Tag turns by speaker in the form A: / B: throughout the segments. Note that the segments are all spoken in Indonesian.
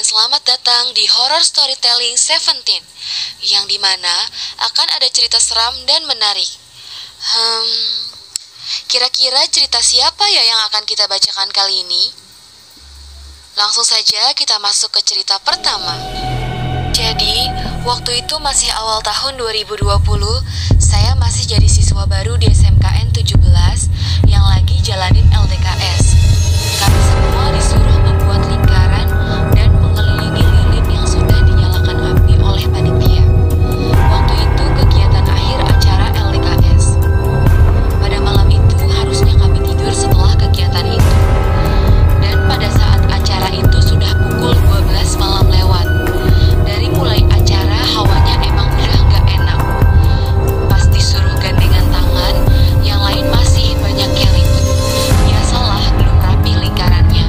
A: dan selamat datang di Horror Storytelling 17, yang dimana akan ada cerita seram dan menarik. Kira-kira cerita siapa ya yang akan kita bacakan kali ini? Langsung saja kita masuk ke cerita pertama. Jadi, waktu itu masih awal tahun 2020, saya masih jadi siswa baru di SMKN 17 yang lagi jalanin LDKS. Kami semua disuruh membuat lingkaran dan mengelilingi lilin yang sudah dinyalakan api oleh panitia. Waktu itu kegiatan akhir acara LDKS. Pada malam itu harusnya kami tidur setelah kegiatan itu. Dan pada saat acara itu sudah pukul 12 malam lewat. Dari mulai acara hawanya emang udah gak enak. Pas disuruh gandengan tangan, yang lain masih banyak yang ribut. Biasalah belum rapi lingkarannya.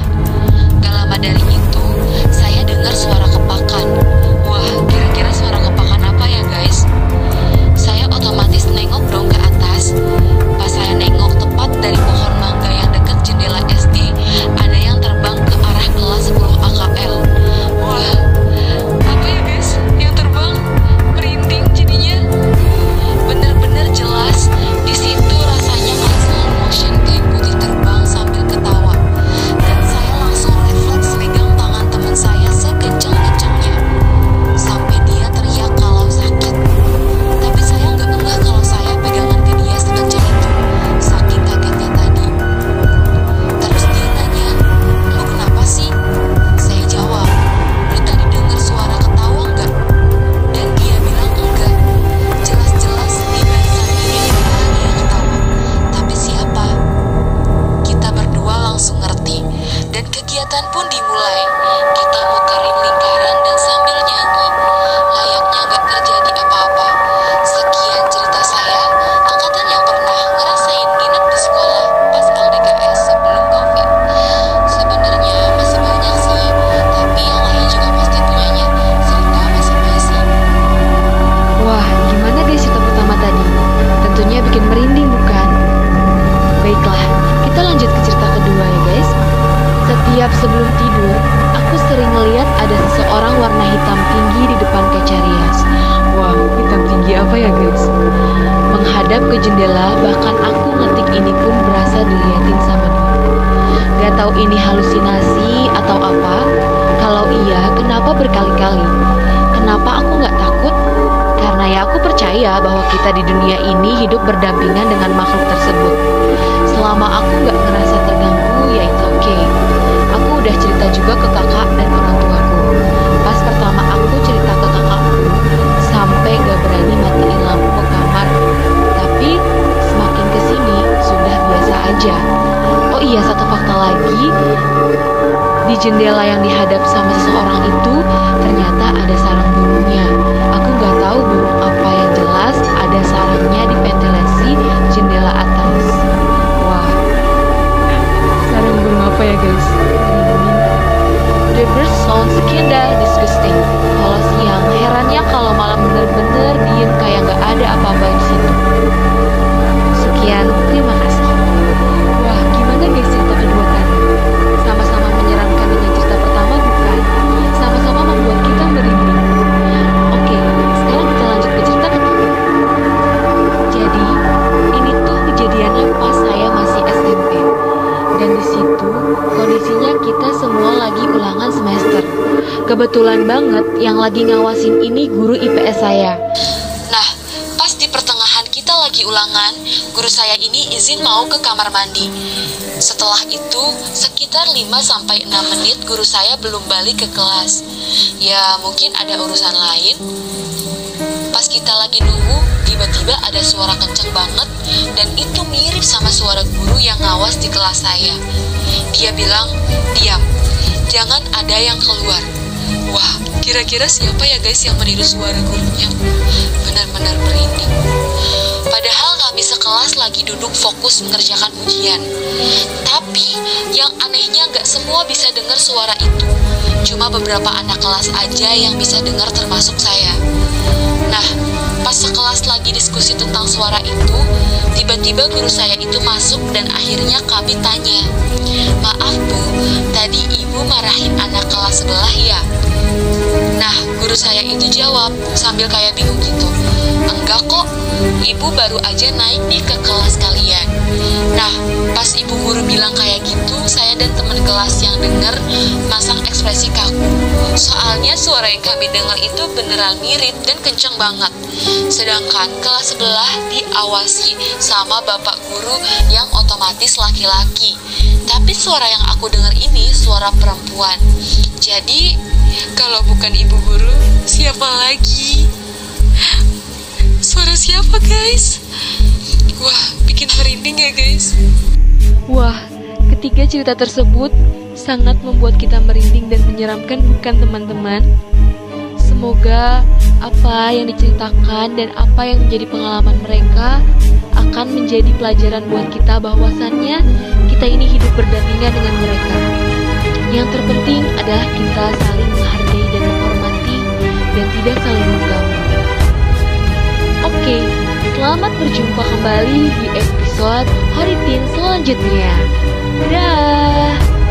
A: Gak lama dari itu, saya dengar suara kepakan. Wah, kira-kira suara kepakan apa ya guys? Saya otomatis nengok dong ke atas. Pas saya nengok tepat dari pohon mangga yang dekat jendela SD, ada yang terbang ke arah kelas 10 AKL. Wah, apa ya guys yang terbang? Merinding jadinya. Bener-bener jelas, di situ rasanya kayak slow motion kayak putih terbang sambil ketawa. Dan saya langsung refleks megang tangan teman saya sekencang-kencangnya. Sampai dia teriak kalau sakit. Tapi saya nggak ngeh kalau saya pegangan ke dia sekencang itu. Saking kagetnya tadi. Terus dia nanya, "Lu kenapa sih?" Saya jawab, "Lu tadi dengar suara ketawa nggak?" Dan dia bilang enggak. Jelas-jelas di barisan ini ada lagi yang ketawa. Tapi siapa? Kita berdua langsung ngerti. Dan kegiatan pun dimulai. Kita muterin lingkaran dan sambil nyanyi. Layaknya nggak terjadi apa-apa. Sekian cerita saya, angkatan yang pernah ngerasain nginep di sekolah pas LDKS sebelum COVID. Sebenarnya masih banyak sih, tapi yang lain juga pasti punyanya cerita masing-masing.
B: Wah, gimana guys cerita pertama tadi? Tentunya bikin merinding bukan? Baiklah, kita lanjut ke cerita kedua ya guys. Setiap sebelum tidur, aku sering ngeliat ada seseorang warna hitam tinggi di depan kaca rias. Wah, hitam tinggi apa ya guys? Menghadap ke jendela, bahkan aku ngetik ini pun berasa diliatin sama dia. Gak tahu ini halusinasi atau apa. Kalau iya, kenapa berkali-kali? Kenapa aku gak takut? Karena ya aku percaya bahwa kita di dunia ini hidup berdampingan dengan makhluk tersebut. Selama aku gak ngerasa terganggu, ya it's okay. Aku udah cerita juga ke kakak dan orang tuaku. Pas pertama aku cerita ke kakakku, sampai gak berani matiin lampu kamar. Tapi semakin kesini sudah biasa aja. Oh iya, satu fakta lagi, di jendela yang dihadap sama seseorang itu ternyata ada sarang burungnya. Aku gak tahu burung apa, yang jelas ada sarangnya di ventilasi jendela atas. Wah, sarang burung apa ya guys? The bird sounds kinda disgusting. Kalau siang, herannya kalau malam bener-bener diem kayak gak ada apa-apa di situ. Sekian, terima kasih. Wah, gimana guys cerita kedua tadi? Sama-sama menyeramkan dengan cerita pertama bukan? Sama-sama membuat kita merinding. Oke, sekarang kita lanjut ke cerita ketiga. Jadi, ini tuh kejadiannya pas saya masih SMP. Dan di situ kondisinya kita semua lagi ulangan semester. Kebetulan banget yang lagi ngawasin ini guru IPS saya.
A: Nah, pas di pertengahan kita lagi ulangan, guru saya ini izin mau ke kamar mandi. Setelah itu, sekitar 5-6 menit guru saya belum balik ke kelas. Ya, mungkin ada urusan lain. Pas kita lagi nunggu, tiba-tiba ada suara kenceng banget, dan itu mirip sama suara guru yang ngawas di kelas saya. Dia bilang, "Diam, jangan ada yang keluar." Wah, kira-kira siapa ya guys yang meniru suara gurunya? Benar-benar merinding. Padahal kami sekelas lagi duduk fokus mengerjakan ujian. Tapi, yang anehnya gak semua bisa dengar suara itu. Cuma beberapa anak kelas aja yang bisa dengar termasuk saya. Nah, pas sekelas lagi diskusi tentang suara itu, tiba-tiba guru saya itu masuk dan akhirnya kami tanya, "Maaf Bu, tadi Ibu ibu marahin anak kelas sebelah ya? Nah, guru saya itu jawab sambil kayak bingung gitu. Enggak kok, ibu baru aja naik nih ke kelas kalian. Nah, pas ibu guru bilang kayak gitu, saya dan teman kelas yang denger masang ekspresi kaku. Soalnya suara yang kami dengar itu beneran mirip dan kenceng banget. Sedangkan kelas sebelah diawasi sama bapak guru yang otomatis laki-laki. Tapi suara yang aku dengar ini suara perempuan. Jadi, kalau bukan ibu guru, siapa lagi? Suara siapa, guys? Wah, bikin merinding ya, guys.
B: Wah, ketiga cerita tersebut sangat membuat kita merinding dan menyeramkan, bukan teman-teman? Semoga apa yang diceritakan dan apa yang menjadi pengalaman mereka akan menjadi pelajaran buat kita bahwasannya kita ini hidup berdampingan dengan mereka. Yang terpenting adalah kita saling menghargai dan menghormati dan tidak saling mengganggu. Oke, selamat berjumpa kembali di episode Horitin selanjutnya. Dah.